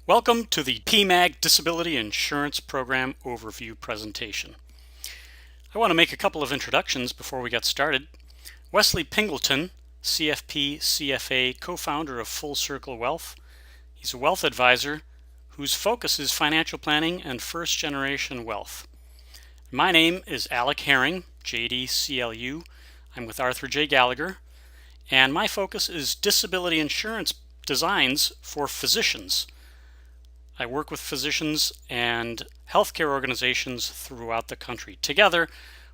Welcome to the PMAG Disability Insurance Program Overview presentation. I want to make a couple of introductions before we get started. Wesley Pingleton, CFP CFA, co-founder of Full Circle Wealth. He's a wealth advisor whose focus is financial planning and first-generation wealth. My name is Alec Herring, JD-CLU. I'm with Arthur J. Gallagher, and my focus is disability insurance designs for physicians. I work with physicians and healthcare organizations throughout the country. Together,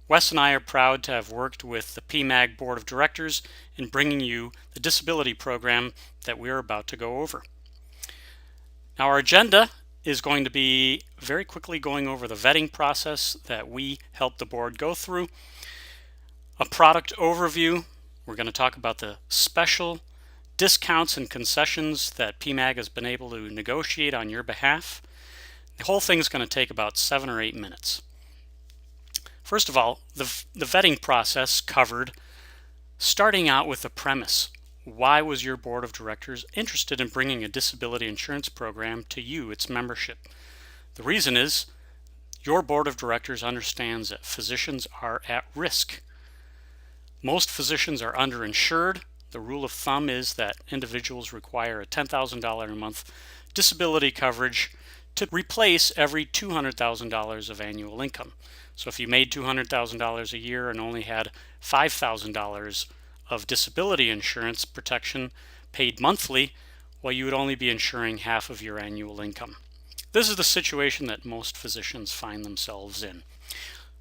Wes and I are proud to have worked with the PMAG Board of Directors in bringing you the disability program that we're about to go over. Now, our agenda is going to be very quickly going over the vetting process that we help the board go through, a product overview. We're going to talk about the special discounts and concessions that PMAG has been able to negotiate on your behalf. The whole thing is going to take about 7 or 8 minutes. First of all, the vetting process covered starting out with the premise. Why was your board of directors interested in bringing a disability insurance program to you, its membership? The reason is your board of directors understands that physicians are at risk. Most physicians are underinsured. The rule of thumb is that individuals require a $10,000 a month disability coverage to replace every $200,000 of annual income. So if you made $200,000 a year and only had $5,000 of disability insurance protection paid monthly, well, you would only be insuring half of your annual income. This is the situation that most physicians find themselves in.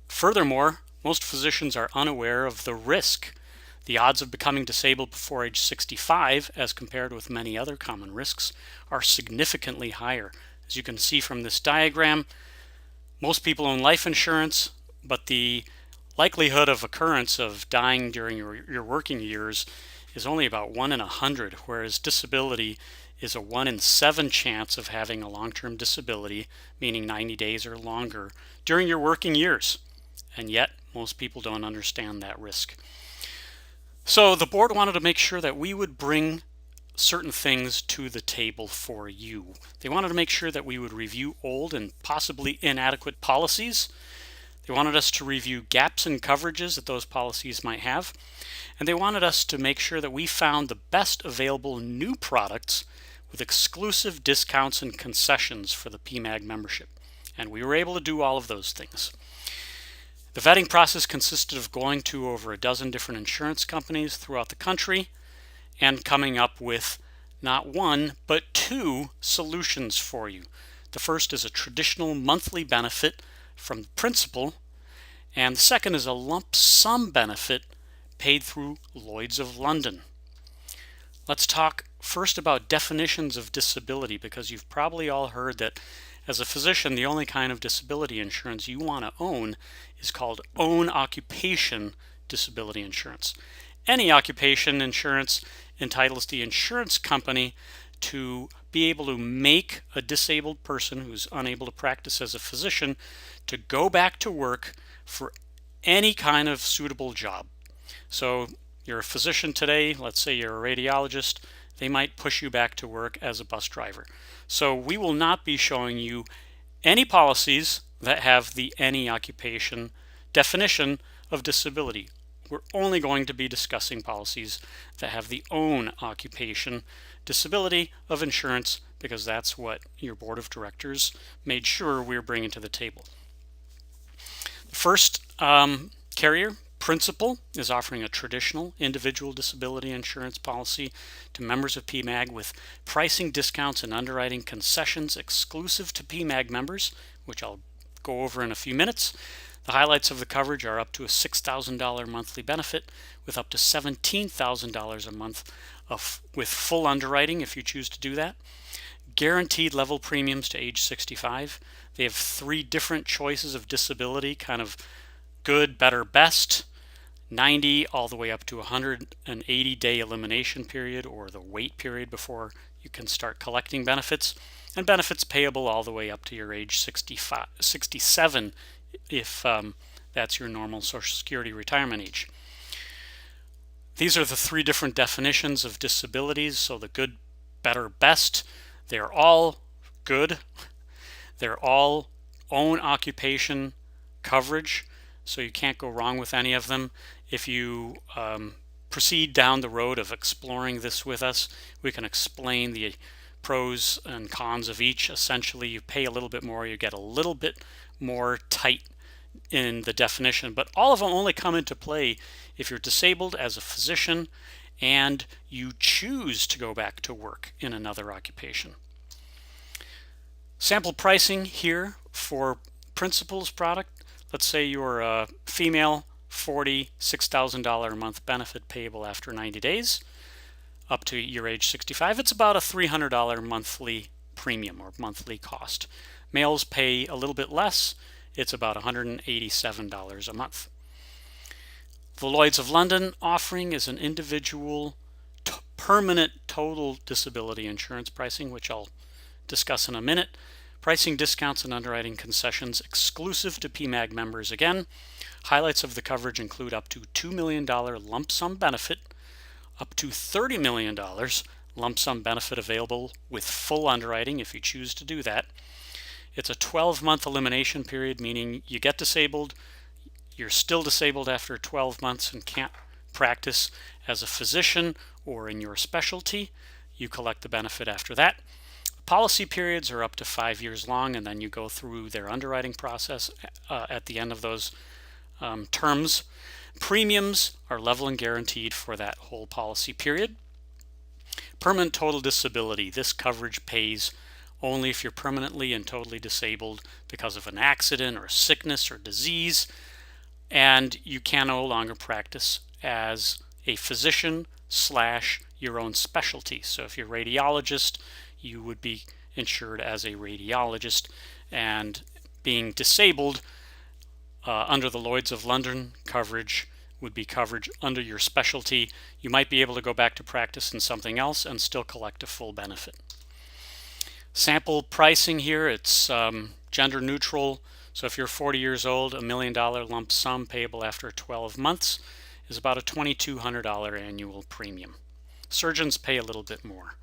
Furthermore, most physicians are unaware of the risk. The odds of becoming disabled before age 65, as compared with many other common risks, are significantly higher. As you can see from this diagram, most people own life insurance, but the likelihood of occurrence of dying during your working years is only about 1 in 100, whereas disability is a 1 in 7 chance of having a long-term disability, meaning 90 days or longer, during your working years. And yet, most people don't understand that risk. So the board wanted to make sure that we would bring certain things to the table for you. They wanted to make sure that we would review old and possibly inadequate policies. They wanted us to review gaps in coverages that those policies might have. And they wanted us to make sure that we found the best available new products with exclusive discounts and concessions for the PMAG membership. And we were able to do all of those things. The vetting process consisted of going to over a dozen different insurance companies throughout the country and coming up with not one, but 2 solutions for you. The first is a traditional monthly benefit from the principal, and the second is a lump sum benefit paid through Lloyd's of London. Let's talk first about definitions of disability, because you've probably all heard that as a physician, the only kind of disability insurance you want to own is called own occupation disability insurance. Any occupation insurance entitles the insurance company to be able to make a disabled person who's unable to practice as a physician to go back to work for any kind of suitable job. So you're a physician today, let's say you're a radiologist, they might push you back to work as a bus driver. So we will not be showing you any policies that have the any occupation definition of disability. We're only going to be discussing policies that have the own occupation disability of insurance, because that's what your board of directors made sure we're bringing to the table. The first carrier, Principal, is offering a traditional individual disability insurance policy to members of PMAG with pricing discounts and underwriting concessions exclusive to PMAG members, which I'll go over in a few minutes. The highlights of the coverage are up to a $6,000 monthly benefit with up to $17,000 a month with full underwriting if you choose to do that. Guaranteed level premiums to age 65. They have 3 different choices of disability, kind of good, better, best. 90 all the way up to 180-day elimination period, or the wait period before you can start collecting benefits, and benefits payable all the way up to your age 67 if that's your normal Social Security retirement age. These are the 3 different definitions of disabilities. So the good, better, best, they're all good. They're all own occupation coverage, so you can't go wrong with any of them. If you proceed down the road of exploring this with us, we can explain the pros and cons of each. Essentially, you pay a little bit more, you get a little bit more tight in the definition, but all of them only come into play if you're disabled as a physician and you choose to go back to work in another occupation. Sample pricing here for Principal's product. Let's say you're a female, $46,000 a month benefit payable after 90 days up to your age 65. It's about a $300 monthly premium or monthly cost. Males pay a little bit less. It's about $187 a month. The Lloyd's of London offering is an individual permanent total disability insurance pricing, which I'll discuss in a minute. Pricing discounts and underwriting concessions exclusive to PMAG members again. Highlights of the coverage include up to $2 million lump sum benefit, up to $30 million lump sum benefit available with full underwriting if you choose to do that. It's a 12-month elimination period, meaning you get disabled, you're still disabled after 12 months and can't practice as a physician or in your specialty. You collect the benefit after that. Policy periods are up to 5 years long, and then you go through their underwriting process at the end of those terms. Premiums are level and guaranteed for that whole policy period. Permanent total disability. This coverage pays only if you're permanently and totally disabled because of an accident or sickness or disease, and you can no longer practice as a physician / your own specialty. So if you're a radiologist, you would be insured as a radiologist, and being disabled under the Lloyd's of London coverage would be coverage under your specialty. You might be able to go back to practice in something else and still collect a full benefit. Sample pricing here, it's gender neutral. So if you're 40 years old, $1 million lump sum payable after 12 months is about a $2,200 annual premium. Surgeons pay a little bit more.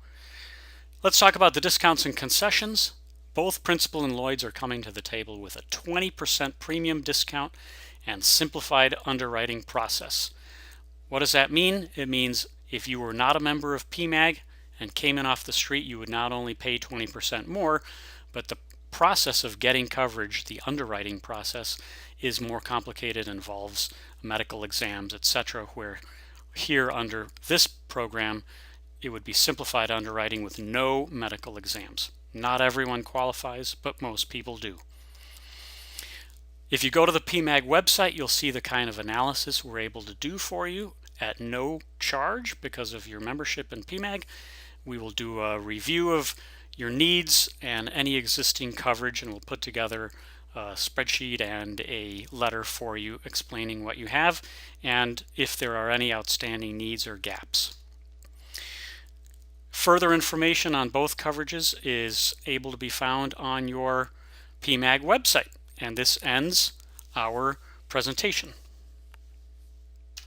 Let's talk about the discounts and concessions. Both Principal and Lloyd's are coming to the table with a 20% premium discount and simplified underwriting process. What does that mean? It means if you were not a member of PMAG and came in off the street, you would not only pay 20% more, but the process of getting coverage, the underwriting process, is more complicated, involves medical exams, etc., where here under this program, it would be simplified underwriting with no medical exams. Not everyone qualifies, but most people do. If you go to the PMAG website, you'll see the kind of analysis we're able to do for you at no charge because of your membership in PMAG. We will do a review of your needs and any existing coverage, and we'll put together a spreadsheet and a letter for you explaining what you have and if there are any outstanding needs or gaps. Further information on both coverages is able to be found on your PMAG website. And this ends our presentation.